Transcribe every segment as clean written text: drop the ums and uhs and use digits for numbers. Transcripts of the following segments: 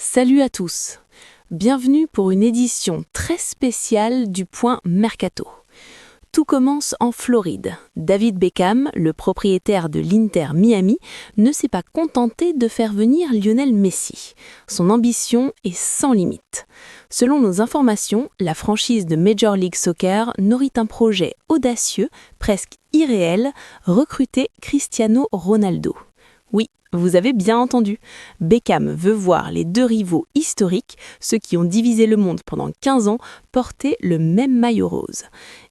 Salut à tous, bienvenue pour une édition très spéciale du Point Mercato. Tout commence en Floride. David Beckham, le propriétaire de l'Inter Miami, ne s'est pas contenté de faire venir Lionel Messi. Son ambition est sans limite. Selon nos informations, la franchise de Major League Soccer nourrit un projet audacieux, presque irréel, recruter Cristiano Ronaldo. Oui, vous avez bien entendu. Beckham veut voir les deux rivaux historiques, ceux qui ont divisé le monde pendant 15 ans, porter le même maillot rose.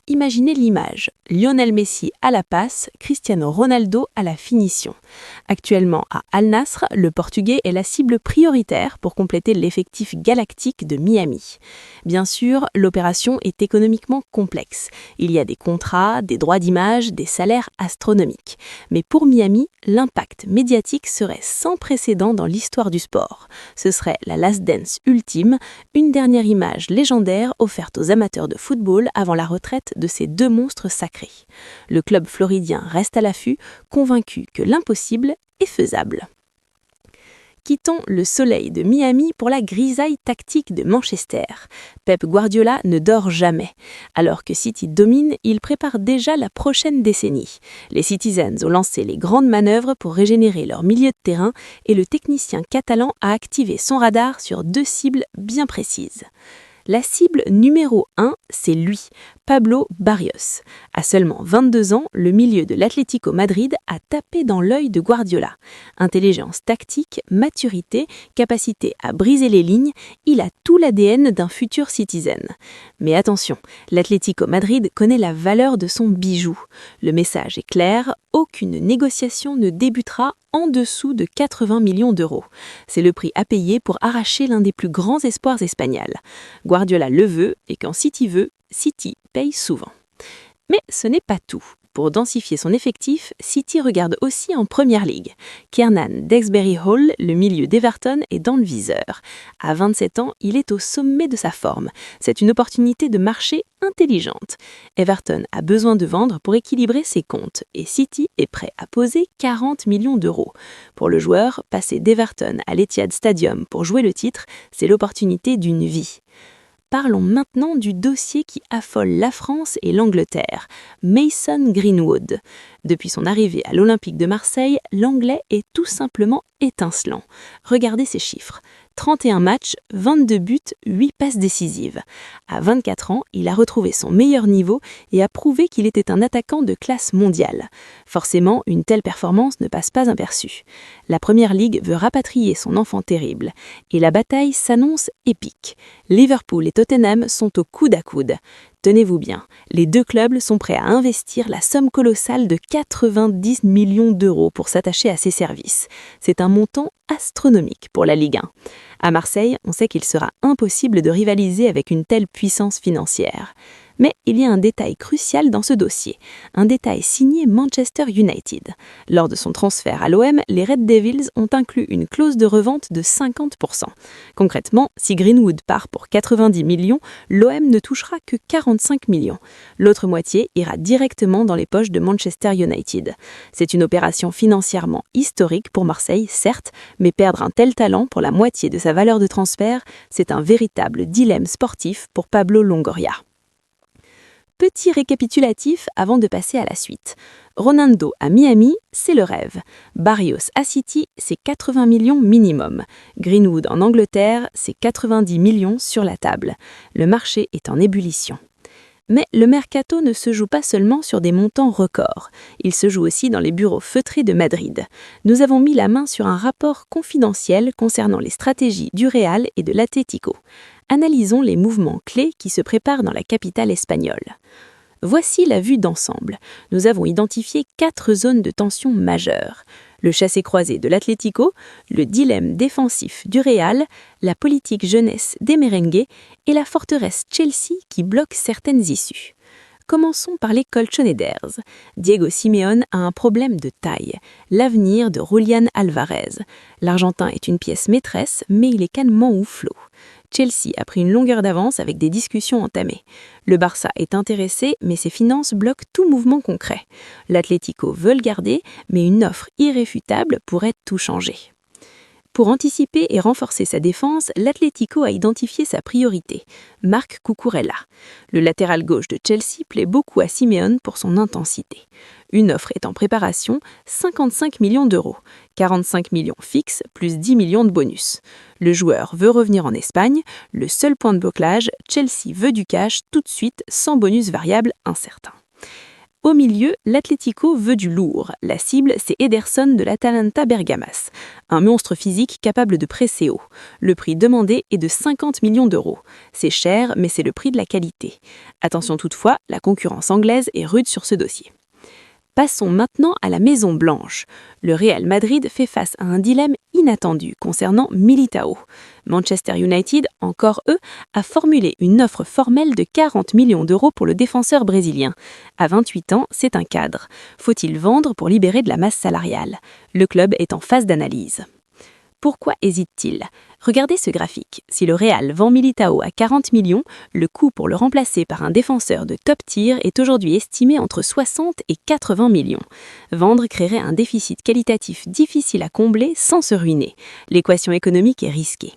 Imaginez l'image, Lionel Messi à la passe, Cristiano Ronaldo à la finition. Actuellement à Al Nassr, le Portugais est la cible prioritaire pour compléter l'effectif galactique de Miami. Bien sûr, l'opération est économiquement complexe. Il y a des contrats, des droits d'image, des salaires astronomiques. Mais pour Miami, l'impact médiatique serait sans précédent dans l'histoire du sport. Ce serait la last dance ultime, une dernière image légendaire offerte aux amateurs de football avant la retraite de ces deux monstres sacrés. Le club floridien reste à l'affût, convaincu que l'impossible est faisable. Quittons le soleil de Miami pour la grisaille tactique de Manchester. Pep Guardiola ne dort jamais. Alors que City domine, il prépare déjà la prochaine décennie. Les Citizens ont lancé les grandes manœuvres pour régénérer leur milieu de terrain et le technicien catalan a activé son radar sur deux cibles bien précises. La cible numéro 1, c'est lui, Pablo Barrios. À seulement 22 ans, le milieu de l'Atlético Madrid a tapé dans l'œil de Guardiola. Intelligence tactique, maturité, capacité à briser les lignes, il a tout l'ADN d'un futur Citizen. Mais attention, l'Atlético Madrid connaît la valeur de son bijou. Le message est clair, aucune négociation ne débutera en dessous de 80 millions d'euros. C'est le prix à payer pour arracher l'un des plus grands espoirs espagnols. Guardiola le veut et quand City veut, City paye souvent. Mais ce n'est pas tout. Pour densifier son effectif, City regarde aussi en Première Ligue. Kiernan Dewsbury-Hall, le milieu d'Everton, est dans le viseur. À 27 ans, il est au sommet de sa forme. C'est une opportunité de marché intelligente. Everton a besoin de vendre pour équilibrer ses comptes et City est prêt à poser 40 millions d'euros. Pour le joueur, passer d'Everton à l'Etihad Stadium pour jouer le titre, c'est l'opportunité d'une vie. Parlons maintenant du dossier qui affole la France et l'Angleterre, Mason Greenwood. Depuis son arrivée à l'Olympique de Marseille, l'Anglais est tout simplement étincelant. Regardez ses chiffres. 31 matchs, 22 buts, 8 passes décisives. À 24 ans, il a retrouvé son meilleur niveau et a prouvé qu'il était un attaquant de classe mondiale. Forcément, une telle performance ne passe pas inaperçue. La Première Ligue veut rapatrier son enfant terrible et la bataille s'annonce épique. Liverpool et Tottenham sont au coude à coude. Tenez-vous bien, les deux clubs sont prêts à investir la somme colossale de 90 millions d'euros pour s'attacher à ses services. C'est un montant astronomique pour la Ligue 1. À Marseille, on sait qu'il sera impossible de rivaliser avec une telle puissance financière. Mais il y a un détail crucial dans ce dossier, un détail signé Manchester United. Lors de son transfert à l'OM, les Red Devils ont inclus une clause de revente de 50%. Concrètement, si Greenwood part pour 90 millions, l'OM ne touchera que 45 millions. L'autre moitié ira directement dans les poches de Manchester United. C'est une opération financièrement historique pour Marseille, certes, mais perdre un tel talent pour la moitié de sa valeur de transfert, c'est un véritable dilemme sportif pour Pablo Longoria. Petit récapitulatif avant de passer à la suite. Ronaldo à Miami, c'est le rêve. Barrios à City, c'est 80 millions minimum. Greenwood en Angleterre, c'est 90 millions sur la table. Le marché est en ébullition. Mais le mercato ne se joue pas seulement sur des montants records. Il se joue aussi dans les bureaux feutrés de Madrid. Nous avons mis la main sur un rapport confidentiel concernant les stratégies du Real et de l'Atlético. Analysons les mouvements clés qui se préparent dans la capitale espagnole. Voici la vue d'ensemble. Nous avons identifié 4 zones de tension majeures. Le chassé-croisé de l'Atlético, le dilemme défensif du Real, la politique jeunesse des merengues et la forteresse Chelsea qui bloque certaines issues. Commençons par les colchonneros. Diego Simeone a un problème de taille, l'avenir de Julián Álvarez. L'Argentin est une pièce maîtresse, mais il est calmement ou flot. Chelsea a pris une longueur d'avance avec des discussions entamées. Le Barça est intéressé, mais ses finances bloquent tout mouvement concret. L'Atlético veut le garder, mais une offre irréfutable pourrait tout changer. Pour anticiper et renforcer sa défense, l'Atlético a identifié sa priorité, Marc Cucurella. Le latéral gauche de Chelsea plaît beaucoup à Simeone pour son intensité. Une offre est en préparation, 55 millions d'euros, 45 millions fixes plus 10 millions de bonus. Le joueur veut revenir en Espagne, le seul point de blocage, Chelsea veut du cash tout de suite sans bonus variable incertain. Au milieu, l'Atlético veut du lourd. La cible, c'est Ederson de l'Atalanta Bergamas, un monstre physique capable de presser haut. Le prix demandé est de 50 millions d'euros. C'est cher, mais c'est le prix de la qualité. Attention toutefois, la concurrence anglaise est rude sur ce dossier. Passons maintenant à la Maison Blanche. Le Real Madrid fait face à un dilemme inattendu concernant Militao. Manchester United, encore eux, a formulé une offre formelle de 40 millions d'euros pour le défenseur brésilien. À 28 ans, c'est un cadre. Faut-il vendre pour libérer de la masse salariale? Le club est en phase d'analyse. Pourquoi hésite-t-il? Regardez ce graphique. Si le Real vend Militao à 40 millions, le coût pour le remplacer par un défenseur de top tier est aujourd'hui estimé entre 60 et 80 millions. Vendre créerait un déficit qualitatif difficile à combler sans se ruiner. L'équation économique est risquée.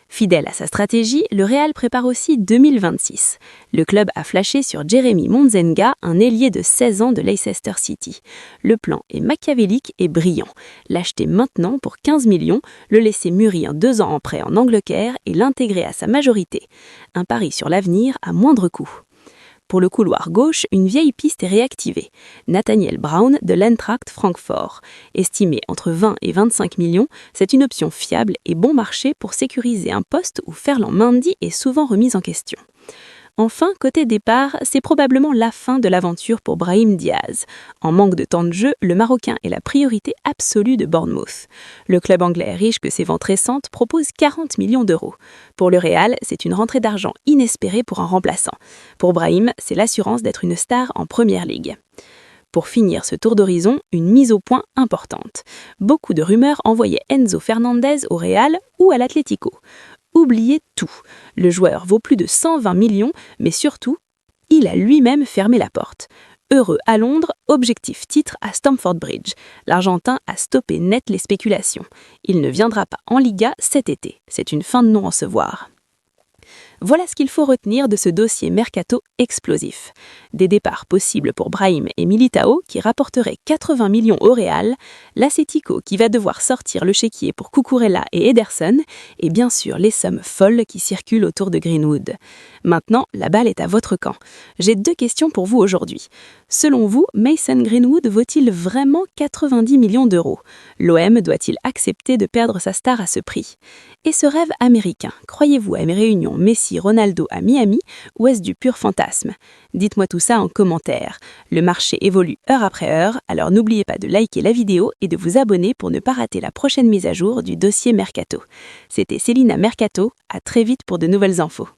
Fidèle à sa stratégie, le Real prépare aussi 2026. Le club a flashé sur Jérémy Monzenga, un ailier de 16 ans de Leicester City. Le plan est machiavélique et brillant. L'acheter maintenant pour 15 millions, le laisser mûrir 2 ans en prêt en Angleterre et l'intégrer à sa majorité. Un pari sur l'avenir à moindre coût. Pour le couloir gauche, une vieille piste est réactivée. Nathaniel Brown de l'Eintracht Francfort. Estimé entre 20 et 25 millions, c'est une option fiable et bon marché pour sécuriser un poste où Ferland Mendy est souvent remis en question. Enfin, côté départ, c'est probablement la fin de l'aventure pour Brahim Diaz. En manque de temps de jeu, le Marocain est la priorité absolue de Bournemouth. Le club anglais riche que ses ventes récentes propose 40 millions d'euros. Pour le Real, c'est une rentrée d'argent inespérée pour un remplaçant. Pour Brahim, c'est l'assurance d'être une star en Première Ligue. Pour finir ce tour d'horizon, une mise au point importante. Beaucoup de rumeurs envoyaient Enzo Fernandez au Real ou à l'Atlético. Oubliez tout. Le joueur vaut plus de 120 millions, mais surtout, il a lui-même fermé la porte. Heureux à Londres, objectif titre à Stamford Bridge. L'Argentin a stoppé net les spéculations. Il ne viendra pas en Liga cet été. C'est une fin de non-recevoir. Voilà ce qu'il faut retenir de ce dossier mercato explosif. Des départs possibles pour Brahim et Militao qui rapporteraient 80 millions au Real, l'Atlético qui va devoir sortir le chéquier pour Cucurella et Ederson, et bien sûr les sommes folles qui circulent autour de Greenwood. Maintenant, la balle est à votre camp. J'ai 2 questions pour vous aujourd'hui. Selon vous, Mason Greenwood vaut-il vraiment 90 millions d'euros? L'OM doit-il accepter de perdre sa star à ce prix? Et ce rêve américain, croyez-vous à une réunion Messi-Ronaldo à Miami ou est-ce du pur fantasme? Dites-moi tout ça en commentaire. Le marché évolue heure après heure, alors n'oubliez pas de liker la vidéo et de vous abonner pour ne pas rater la prochaine mise à jour du dossier Mercato. C'était Célina Mercato, à très vite pour de nouvelles infos.